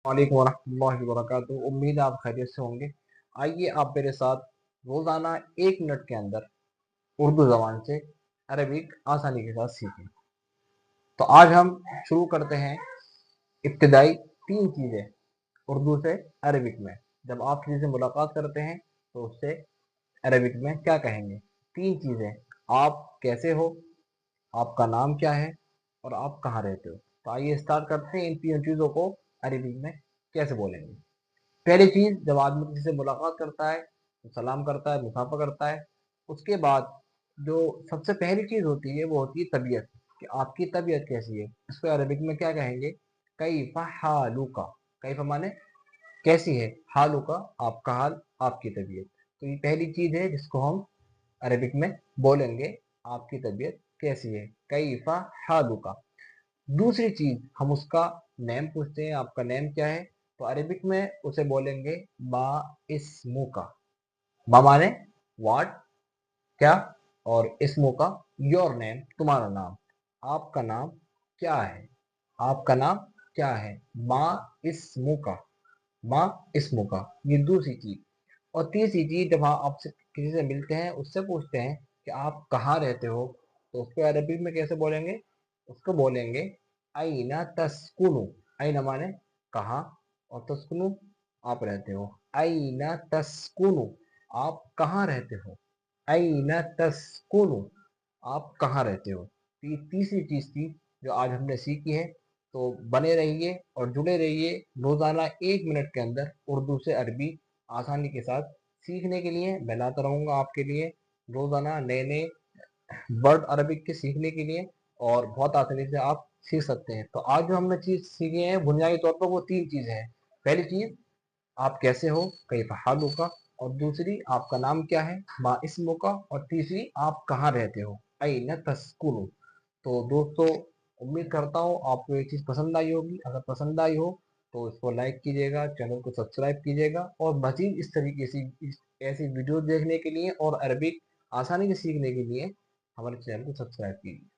वालेकुम वरहमतुल्लाहि वबरकातुहू। उम्मीद है आप खैरियत से होंगे। आइए आप मेरे साथ रोज़ाना 1 मिनट के अंदर उर्दू ज़बान से अरबिक आसानी के साथ सीखें। तो आज हम शुरू करते हैं इब्तिदाई 3 चीज़ें उर्दू से अरबिक में। जब आप किसी से मुलाकात करते हैं तो उससे अरबिक में क्या कहेंगे? 3 चीज़ें। आप कैसे हो, आपका नाम क्या है और आप कहाँ रहते हो। तो आइए स्टार्ट करते हैं इन 3 चीज़ों को अरबिक में कैसे बोलेंगे। पहली चीज़, जब आदमी किसी से मुलाकात करता है तो सलाम करता है, मुसाफा करता है। उसके बाद जो सबसे पहली चीज़ होती है वो होती है तबीयत, कि आपकी तबीयत कैसी है। इसको अरबिक में क्या कहेंगे? कैफ़ा हालुका। कैफ़ा माने कैसी है, हालुका आपका हाल, आपकी तबीयत। तो ये पहली चीज़ है जिसको हम अरबिक में बोलेंगे, आपकी तबीयत कैसी है, कैफ़ा हालुका। दूसरी चीज़, हम उसका नेम पूछते हैं, आपका नेम क्या है। तो अरेबिक में उसे बोलेंगे मा इस्मु का। मा माने व्हाट, क्या, और इस्मु का योर नेम, तुम्हारा नाम। आपका नाम क्या है, आपका नाम क्या है। मा इस्मु का, मा इस्मु का। ये दूसरी चीज़। और तीसरी चीज़, जब हाँ आपसे किसी से मिलते हैं उससे पूछते हैं कि आप कहाँ रहते हो, तो उसको अरबिक में कैसे बोलेंगे? उसको बोलेंगे आईना तस्कुनु। आईना माने कहाँ, और तस्कुनु आप रहते हो। आईना तस्कुनु, आप कहाँ रहते हो। आईना तस्कुनु, आप कहाँ रहते हो। तो ये तीसरी चीज़ थी जो आज हमने सीखी है। तो बने रहिए और जुड़े रहिए रोज़ाना 1 मिनट के अंदर उर्दू से अरबी आसानी के साथ सीखने के लिए। मैं लाता रहूँगा आपके लिए रोज़ाना नए नए वर्ड अरबिक के सीखने के लिए, और बहुत आसानी से आप सीख सकते हैं। तो आज जो हमने चीज़ सीखी है बुनियादी तौर पर वो 3 चीज़ें हैं। पहली चीज़, आप कैसे हो, कैफ़ हालुका। और दूसरी, आपका नाम क्या है, मा इस्मु का। और तीसरी, आप कहाँ रहते हो, अय्न तस्कुनु। तो दोस्तों, उम्मीद करता हूँ आपको ये चीज़ पसंद आई होगी। अगर पसंद आई हो तो इसको लाइक कीजिएगा, चैनल को सब्सक्राइब कीजिएगा, और मज़ीद इस तरीके से ऐसी वीडियो देखने के लिए और अरबिक आसानी से सीखने के लिए हमारे चैनल को सब्सक्राइब कीजिए।